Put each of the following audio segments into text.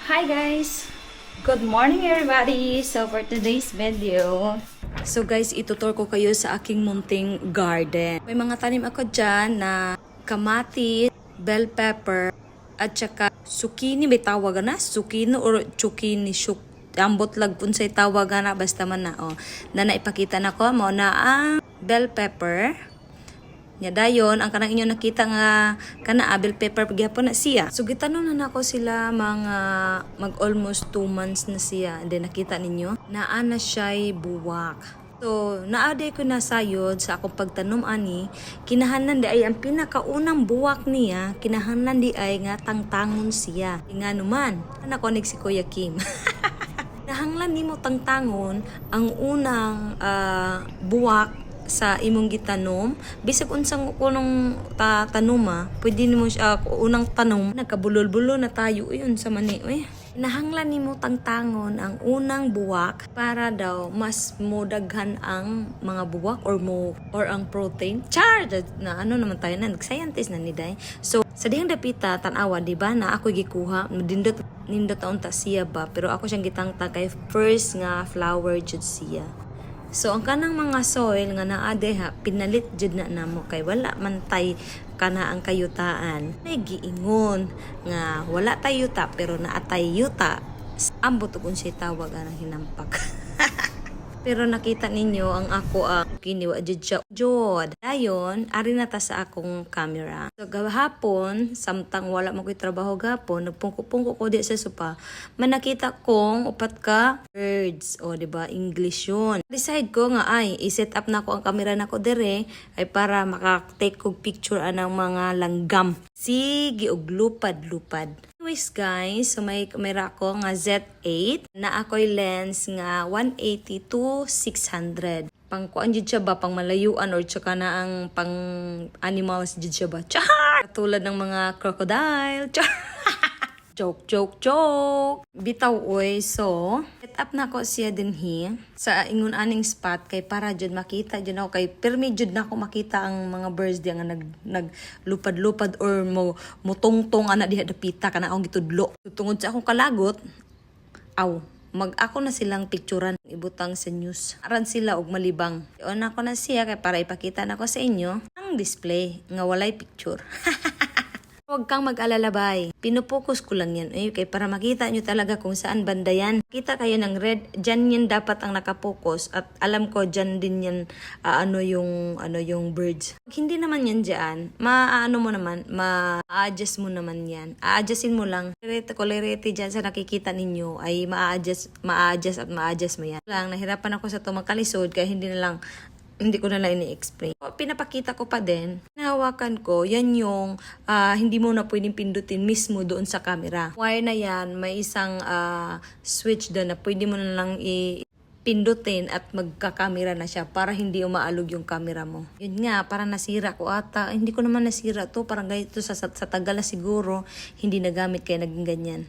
Hi guys! Good morning everybody! So for today's video, itutur ko kayo sa aking munting garden. May mga tanim ako dyan na kamatis, bell pepper, at saka zucchini. May tawagan na? Zucchini or zucchini? Ambot lag kung sa'y tawagan na. Basta man na. Oh. Na naipakita na ko mo na ang bell pepper. Nya dayon ang kanang inyo nakita nga kana bell pepper pagyapon na siya. So gitanon na nako sila mga mag almost 2 months na siya. And then nakita ninyo naa na siya'y buwak. So naaday ko na sayod sa akong pagtanom ani, kinahanglan di ay ang pinakaunang buwak niya, kinahanglan di ay nga tangtangon siya. Nga naman, nakonig si Kuya Kim. Nahanglan nimo tangtangon ang unang buwak sa imong gitanom, bisag unsang kunong tanuma, pwede nimo siya unang tanom, nagkabulol-bulol na tayo yun sa mani. Nahanglan nimo tangtangon ang unang buwak para daw mas modaghan ang mga buwak or ang protein. Char! Na ano naman tayo na, nag-scientist na ni Day. So, sa dihang dapita, tanawa, di ba, na ako gikuha, nindot taon ta siya ba, pero ako siyang gitangtag kay first nga flower jud siya. So, ang kanang mga soil nga naade ha, pinalit jud na namo kay wala man tay kana ang kayutaan. May giingon nga wala tay yuta pero naatay yuta. Ambot kung siya tawag ang hinampak. Pero nakita ninyo ang ako kiniwa jud siya. Jod. Dayon, ari na ta sa akong camera. So gahapon, samtang wala mo ko'y trabaho gapon, nagpungko-pungko ko di sa sopa, manakita kong upat ka birds. O, di ba English yun. Decide ko nga ay, i-set up na ko ang camera na ko dire ay para makatake kog picture anang mga langgam. Sige, og lupad-lupad. Anyways guys, so may kamera ko nga Z8 na ako'y lens nga 180 to 600. Pang kuan jud siya ba, pang malayuan or tsaka na ang pang animals jud siya ba. Char! Katulad ng mga crocodile. Char! Joke, joke, joke. Bitaw oy, so set up na ko siya din sa ingon aning spot kay para jud makita jud ako kay permi jud na ako makita ang mga birds diya nga naglupad-lupad or mutungtong ana diha dapita kana akong gitudlo. Tungod sa akong kalagot, ako na silang picturean ibutang sa news. Aran sila og malibang. Iyon ako na siya kay para ipakita na ko sa inyo ang display nga walay picture. Huwag kang mag-alala bay. Pinupokus ko lang yan. Kay para makita nyo talaga kung saan banda yan. Kita kayo ng red. Dyan yan dapat ang nakapokus. At alam ko dyan din yan yung birds. Hindi naman yan dyan. Ma-adjust mo naman yan. A-adjustin mo lang. Colorete dyan sa nakikita ninyo ay ma-adjust mo yan. Lang, nahirapan ako sa tumakalisod kaya hindi ko na lang ini-explain. Pinapakita ko pa din, nahawakan ko, yan yung hindi mo na pwedeng pindutin mismo doon sa camera. Wire na yan, may isang switch doon na pwede mo na lang pindutin at magkakamera na siya para hindi umaalog yung camera mo. Yun nga, parang nasira ko ata. Hindi ko naman nasira to, parang ganito sa tagal na siguro, hindi nagamit kaya naging ganyan.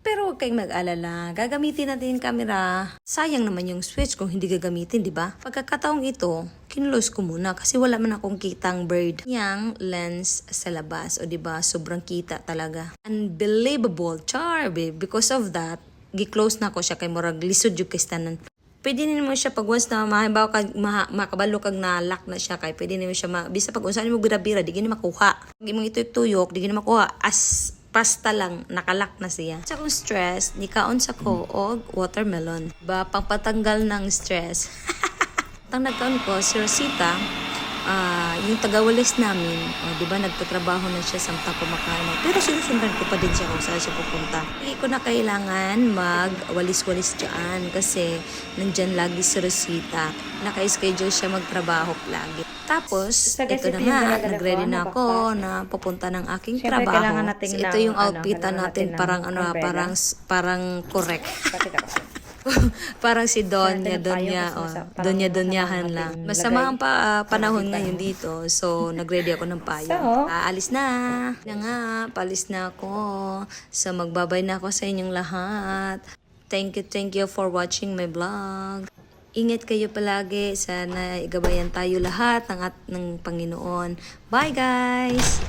Pero huwag kayong mag-alala, gagamitin natin yung camera. Sayang naman yung switch kung hindi gagamitin, di ba? Pagkakataong ito, kinlose ko muna kasi wala man akong kitang bird. Yang lens sa labas, o di ba? Sobrang kita talaga. Unbelievable, char, babe. Because of that, gi-close na ko siya kay murag lisod yung kistanan. Pwede din mo siya pag once na mahibaw kag makabalo kag na-lock na siya kay pwede din mo siya bisa pag unsa mo gidabira di gini makuha. Pag imong tuyok di gini makuha as pasta lang, nakalak na siya. Sa kong stress, nikaon sa ko og watermelon. Ba, pangpatanggal ng stress. Tang nagkaon ko, si Rosita, yung tagawalis namin, di ba nagtatrabaho na siya samtang kumakain. Pero sinusundan ko pa din siya kung saan siya pupunta. Hindi ko na kailangan magwalis-walis dyan kasi nandyan lagi si Rosita. Naka-schedule siya magtrabaho lagi. Tapos, ito na nga, nag-ready na ako na pupunta ng aking trabaho. So, ito yung outfit natin, parang correct. Parang si Donyahan lang. Masama ang panahon ngayon dito. So, nag-ready ako ng payo. Aalis na. Paalis na ako. So, magbabay na ako sa inyong lahat. Thank you for watching my vlog. Ingat kayo palagi. Sana igabayan tayo lahat ng Panginoon. Bye guys!